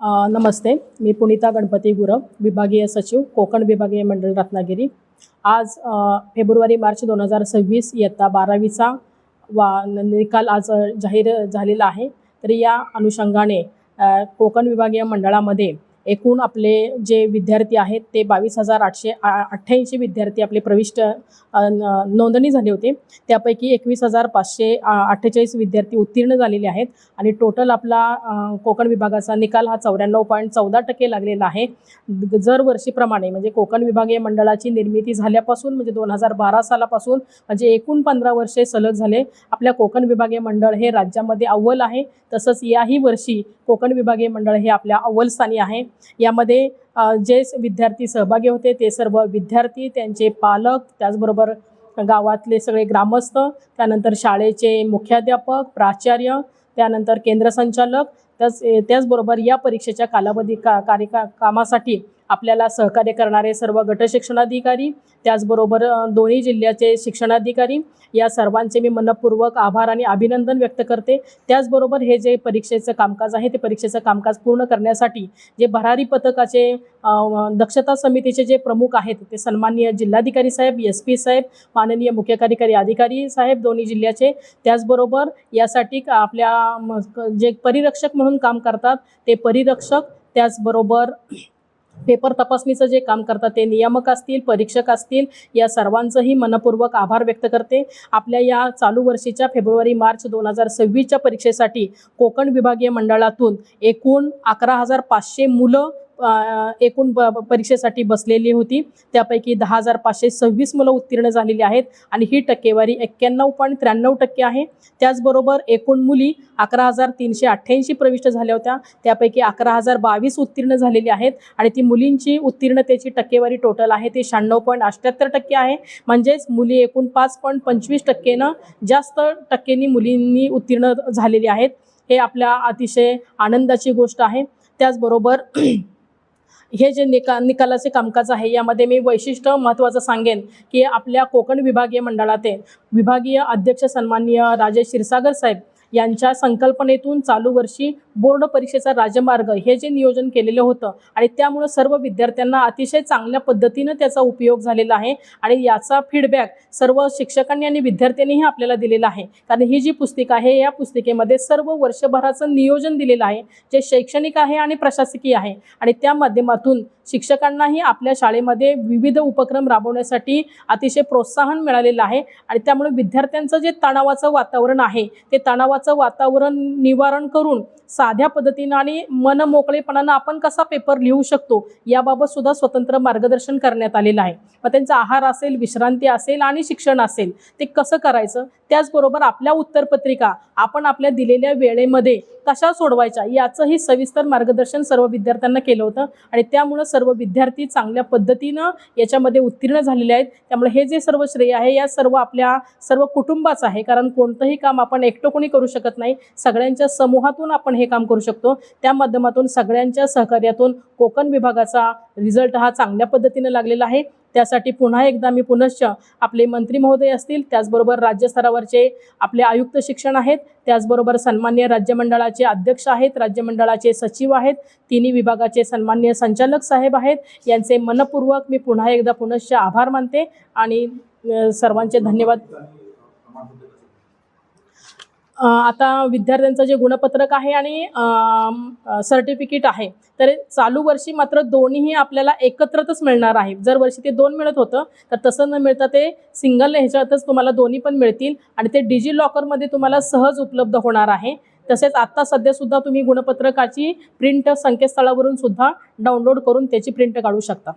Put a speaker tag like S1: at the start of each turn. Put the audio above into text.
S1: नमस्ते, मी पुनीता गणपती गुरव, विभागीय सचिव, कोकण विभागीय मंडळ रत्नागिरी। आज फेब्रुवारी-मार्च 2026 इयत्ता 12वीचा निकाल आज जाहीर झालेला आहे। तर या अनुषंगाने कोकण विभागीय मंडळामध्ये एकूण आपले जे विद्यार्थी आहेत ते 22,888 विद्यार्थी आपले प्रविष्ट नोंदणी झाले होते। त्यापैकी 21,548 विद्यार्थी उत्तीर्ण झालेले आहेत आणि टोटल आपला कोकण विभागाचा निकाल हा 94.14% लागलेला आहे। जर वर्षीप्रमाणे म्हणजे कोकण विभागीय मंडळाची निर्मिती झाल्यापासून म्हणजे 2012 सालापासून म्हणजे एकूण 15 वर्षे सलग झाले आपल्या कोकण विभागीय मंडळ हे राज्यामध्ये अव्वल आहे। तसंच याही वर्षी कोकण विभागीय मंडळ हे आपल्या अव्वल स्थानी आहे। यामध्ये जे विद्यार्थी सहभागी होते ते सर्व विद्यार्थी, त्यांचे पालक, त्याचबरोबर गावातले सगळे ग्रामस्थ, त्यानंतर शाळेचे मुख्याध्यापक, प्राचार्य, त्यानंतर केंद्र संचालक, त्याचबरोबर या परीक्षेच्या कालावधी कामासाठी आपल्याला सहकार्य करणारे सर्व गट शिक्षणाधिकारी, त्याचबरोबर दोन्ही जिल्ह्याचे शिक्षणाधिकारी या सर्वांचे मी मनपूर्वक आभार आणि अभिनंदन व्यक्त करते। त्याचबरोबर हे जे परीक्षेचं कामकाज आहे ते परीक्षेचं कामकाज पूर्ण करण्यासाठी जे भरारी पथकाचे दक्षता समितीचे जे प्रमुख आहेत ते सन्माननीय जिल्हाधिकारी साहेब, SP साहेब, माननीय मुख्य कार्यकारी अधिकारी साहेब दोन्ही जिल्ह्याचे, त्याचबरोबर यासाठी आपल्या जे परिरक्षक म्हणून काम करतात ते परिरक्षक, त्याचबरोबर पेपर तपासणीचं जे काम करतात ते नियामक असतील, परीक्षक असतील, या सर्वांचंही मनपूर्वक आभार व्यक्त करते। आपल्या या चालू वर्षीच्या फेब्रुवारी-मार्च 2026च्या परीक्षेसाठी कोकण विभागीय मंडळातून एकूण 11,500 मुलं एकूण परीक्षेसाठी बसलेली होती। त्यापैकी 10,526 मुलं उत्तीर्ण झालेली आहेत आणि ही टक्केवारी 91.93% आहे। त्याचबरोबर एकूण मुली 11,388 प्रविष्ट झाल्या होत्या, त्यापैकी 11,022 उत्तीर्ण झालेली आहेत आणि ती मुलींची उत्तीर्णतेची टक्केवारी टोटल आहे ती 96.78% आहे। म्हणजेच मुली एकूण 5.25%नं जास्त टक्केनी मुलींनी उत्तीर्ण झालेली आहेत। हे आपल्या अतिशय आनंदाची गोष्ट आहे। त्याचबरोबर हे जे निकालाचे कामकाज आहे यामध्ये मी वैशिष्ट्य महत्त्वाचं सांगेन की आपल्या कोकण विभागीय मंडळाचे विभागीय अध्यक्ष सन्माननीय राजेश क्षीरसागर साहेब यांच्या संकल्पनेतून चालू वर्षी बोर्ड परीक्षेचा राजमार्ग हे जे नियोजन केलेलं होतं आणि त्यामुळे सर्व विद्यार्थ्यांना अतिशय चांगल्या पद्धतीनं त्याचा उपयोग झालेला आहे आणि याचा फीडबॅक सर्व शिक्षकांनी आणि विद्यार्थ्यांनीही आपल्याला दिलेला आहे। कारण ही जी पुस्तिका आहे या पुस्तिकेमध्ये सर्व वर्षभराचं नियोजन दिलेलं आहे जे शैक्षणिक आहे आणि प्रशासकीय आहे आणि त्या माध्यमातून शिक्षकांनाही आपल्या शाळेमध्ये विविध उपक्रम राबवण्यासाठी अतिशय प्रोत्साहन मिळालेलं आहे आणि त्यामुळे विद्यार्थ्यांचं जे तणावाचं वातावरण आहे ते तणावाचं वातावरण निवारण करून साध्या पद्धतीनं आणि मनमोकळेपणानं आपण कसा पेपर लिहू शकतो याबाबत सुद्धा स्वतंत्र मार्गदर्शन करण्यात आलेलं आहे। मग त्यांचा आहार असेल, विश्रांती असेल आणि शिक्षण असेल ते कसं करायचं, त्याचबरोबर आपल्या उत्तरपत्रिका आपण आपल्या दिलेल्या वेळेमध्ये कशा सोडवायच्या याचंही सविस्तर मार्गदर्शन सर्व विद्यार्थ्यांना केलं होतं आणि त्यामुळे सर्व विद्यार्थी चांगल्या पद्धतीनं याच्यामध्ये उत्तीर्ण झालेले आहेत। त्यामुळे हे जे सर्व श्रेय आहे या सर्व आपल्या सर्व कुटुंबाचं आहे, कारण कोणतंही काम आपण एकटं कोणी करू शकत नाही, सगळ्यांच्या समूहातून आपण हे काम करू शकतो। त्या माध्यमातून सगळ्यांच्या सहकार्यातून कोकण विभागाचा रिझल्ट हा चांगल्या पद्धतीने लागलेला आहे। त्यासाठी पुन्हा एकदा मी पुनश्च आपले मंत्री महोदय असतील, त्याचबरोबर राज्यस्तरावरचे आपले आयुक्त शिक्षण आहेत, त्याचबरोबर सन्माननीय राज्यमंडळाचे अध्यक्ष आहेत, राज्यमंडळाचे सचिव आहेत, तिन्ही विभागाचे सन्माननीय संचालक साहेब आहेत, यांचे मनपूर्वक मी पुन्हा एकदा पुनश्च आभार मानते आणि सर्वांचे धन्यवाद। आता विद्यार्थ्यांचं जे गुणपत्रक आहे आणि सर्टिफिकेट आहे तर चालू वर्षी मात्र दोन्हीही आपल्याला एकत्रच मिळणार आहे। जर वर्षी ते 2 मिळत होतं तर तसं न मिळता ते सिंगल ह्याच्यातच तुम्हाला दोन्ही पण मिळतील आणि ते डिजिलॉकरमध्ये तुम्हाला सहज उपलब्ध होणार आहे। तसेच आत्ता सध्यासुद्धा तुम्ही गुणपत्रकाची प्रिंट संकेतस्थळावरून सुद्धा डाउनलोड करून त्याची प्रिंट काढू शकता।